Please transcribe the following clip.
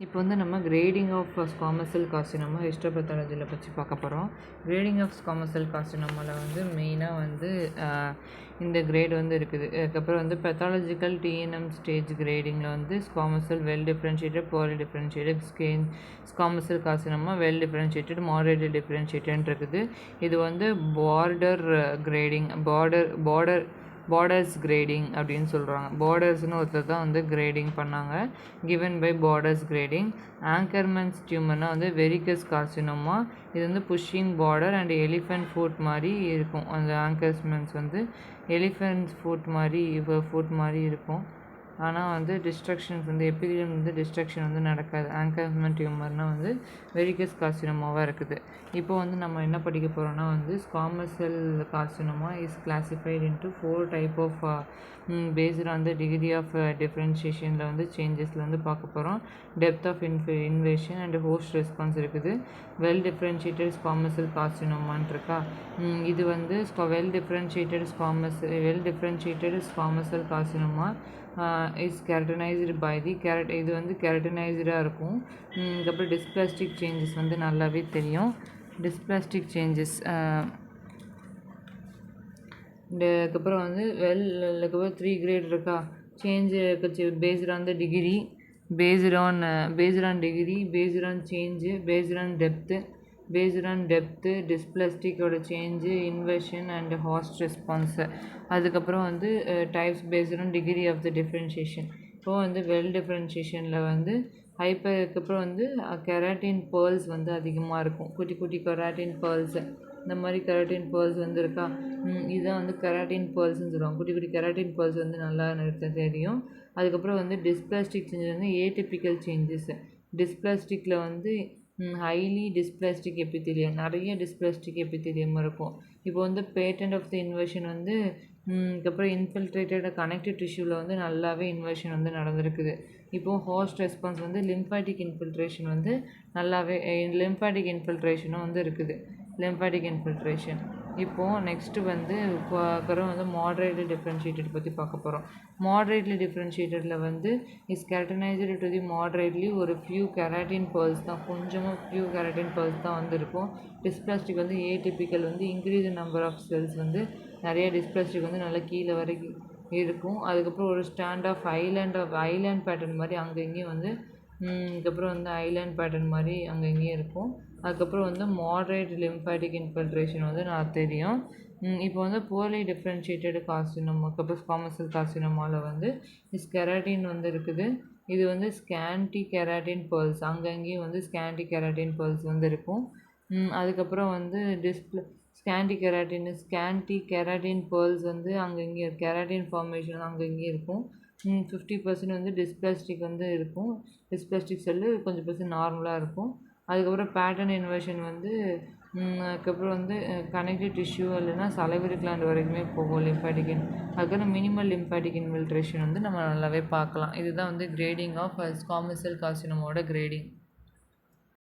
இப்போ வந்து நம்ம grading of squamous cell carcinoma ஹிஸ்டோபேத்தாலஜியில் பற்றி பார்க்க போகிறோம். கிரேடிங் ஆஃப் ஸ்குவாமஸ் செல் கார்சினோமாவில் வந்து மெயினாக வந்து இந்த கிரேட் வந்து இருக்குது. அதுக்கப்புறம் வந்து பெத்தாலஜிக்கல் டிஎன்எம் ஸ்டேஜ் கிரேடிங்கில் வந்து ஸ்குவாமஸ் செல் well differentiated, poorly differentiated, squamous cell carcinoma well differentiated, moderately differentiated இருக்குது. இது வந்து பார்டர் கிரேடிங், பார்டர்ஸ் கிரேடிங் அப்படின்னு சொல்கிறாங்க. பார்டர்ஸ்னு ஒருத்தர் தான் வந்து கிரேடிங் பண்ணாங்க. Given by borders grading. Ackerman's டியூமர்னால் வந்து வெரிகஸ் கார்சினோமா. இது வந்து pushing border and elephant foot மாதிரி இருக்கும். அந்த ஆங்கர்மன்ஸ் வந்து எலிஃபென்ட் ஃபுட் மாதிரி இருக்கும். ஆனால் வந்து டிஸ்ட்ரக்ஷன்ஸ் வந்து எபிதிலியம் வந்து டிஸ்ட்ரக்ஷன் வந்து நடக்காது. ஆங்கர்மன் டியூமர்னால் வந்து வெரிகஸ் கார்சினோமாவாக இருக்குது. இப்போ வந்து நம்ம என்ன படிக்க போகிறோம்னா வந்து squamous cell carcinoma is classified into 4 type of based on the degree of டிஃப்ரென்ஷியேஷனில் வந்து சேஞ்சஸில் வந்து பார்க்க போகிறோம். Depth of invasion and host response இருக்குது. வெல் டிஃப்ரென்ஷியேட்டட் ஸ்குவாமஸ் செல் கார்சினோமான்னு இருக்கா. இது வந்து well differentiated squamous cell carcinoma is keratinised by the இது வந்து கேரட்டனைஸ்டாக இருக்கும். அதுக்கப்புறம் டிஸ்பிளாஸ்டிக் சேஞ்சஸ் வந்து நல்லாவே தெரியும். டிஸ்பிளாஸ்டிக் சேஞ்சஸ் அதுக்கப்புறம் வந்து அதுக்கப்புறம் 3 கிரேட் இருக்கா. Change based on the degree, based on degree, based on change, based on depth, டிஸ்பிளாஸ்டிக்கோட change, invasion and host response. அதுக்கப்புறம் வந்து types based on degree of the differentiation. இப்போது வந்து வெல் டிஃப்ரென்ஷியேஷனில் வந்து அதுக்கப்புறம் வந்து கெராட்டின் பேர்ல்ஸ் வந்து அதிகமாக இருக்கும். குட்டி குட்டி கெராட்டின் பேர்ல்ஸு, இந்த மாதிரி கெராட்டின் பேர்ல்ஸ் வந்து இருக்கா. இதுதான் வந்து கெராட்டின் பேர்ல்ஸ்ன்னு சொல்லுவாங்க. குட்டி குட்டி கெராட்டின் பேர்ல்ஸ் வந்து நல்லா தெரியும். அதுக்கப்புறம் வந்து டிஸ்பிளாஸ்டிக் சேஞ்சஸ் வந்து ஏடிபிக்கல் சேஞ்சஸ். டிஸ்பிளாஸ்டிக்கில் வந்து ஹைலி டிஸ்பிளாஸ்டிக் எபித்திலியம், நிறைய டிஸ்பிளாஸ்டிக் எபித்திலியம் இருக்கும். இப்போ வந்து பேட்டன்ட் ஆஃப் த இன்வெர்ஷன் வந்து அதுக்கப்புறம் இன்ஃபில்ட்ரேட்டட் கனெக்டிவ் டிஷ்யூவில் வந்து நல்லாவே இன்வெர்ஷன் வந்து நடந்திருக்குது. இப்போது ஹாஸ்ட் ரெஸ்பான்ஸ் வந்து லிம்ஃபாட்டிக் இன்ஃபில்ட்ரேஷன் வந்து நல்லாவே லிம்ஃபாட்டிக் இன்ஃபில்ட்ரேஷனும் வந்து இருக்குது. Lymphatic infiltration. இப்போது நெக்ஸ்ட்டு வந்து அப்புறம் வந்து மாடரேட்லி டிஃப்ரென்ஷியேட்டட் பற்றி பார்க்க போகிறோம். மாடரேட்லி டிஃப்ரென்ஷியேட்டடில் வந்து இஸ் கேரட்டனைஸ்டு டு தி மாடரேட்லி ஒரு ஃபியூ கெராட்டின் பேர்ல்ஸ் தான், கொஞ்சமாக ஃபியூ கெராட்டின் பேர்ல்ஸ் தான் வந்து இருக்கும். டிஸ்பிளாஸ்டிக் வந்து ஏடிபிக்கல் வந்து இன்க்ரீஸ் நம்பர் ஆஃப் செல்ஸ் வந்து நிறைய டிஸ்பிளாஸ்டிக் வந்து நல்லா கீழே வரைக்கும் இருக்கும். அதுக்கப்புறம் ஒரு ஸ்டாண்ட் ஆஃப் ஐலேண்ட் பேட்டர்ன் மாதிரி அங்கே இங்கேயும் வந்து இதுக்கப்புறம் வந்து ஐலேண்ட் பேட்டர்ன் மாதிரி அங்கே இங்கேயும் இருக்கும். அதுக்கப்புறம் வந்து மாடரேட் லிம்ஃபாட்டிக் இன்ஃபில்ட்ரேஷன் வந்து நான் தெரியும். இப்போ வந்து புவர்லி டிஃப்ரென்ஷியேட்டட் கார்சினோமா, அதுக்கப்புறம் ஸ்குவாமஸ் செல் கார்சினோமாவில் வந்து கெராட்டின் வந்து இருக்குது. இது வந்து ஸ்கேன்டி கெராட்டின் பேர்ல்ஸ், அங்கங்கேயும் வந்து ஸ்கேன்டி கெராட்டின் பேர்ல்ஸ் வந்து இருக்கும். அதுக்கப்புறம் வந்து ஸ்கேன்டி கெராட்டின் பேர்ல்ஸ் வந்து அங்கங்கே கெராட்டின் ஃபார்மேஷன் அங்கங்கே இருக்கும். 50% வந்து டிஸ்பிளாஸ்டிக் வந்து இருக்கும். டிஸ்பிளாஸ்டிக் செல்லு கொஞ்சம் பெர்சன்ட் நார்மலாக இருக்கும். அதுக்கப்புறம் பேட்டர்ன் இன்வெர்ஷன் வந்து அதுக்கப்புறம் வந்து கனெக்டிவ் டிஷ்யூ இல்லைன்னா சலைவரி கிளாண்ட் வரைக்குமே போகும் லிம்ஃபாட்டிக். அதுக்கப்புறம் மினிமல் லிம்ஃபாட்டிக் இன்ஃபில்ட்ரேஷன் வந்து நம்ம நல்லாவே பார்க்கலாம். இதுதான் வந்து கிரேடிங் ஆஃப் ஸ்குவாமஸ் செல் கார்சினோமாவோட கிரேடிங்.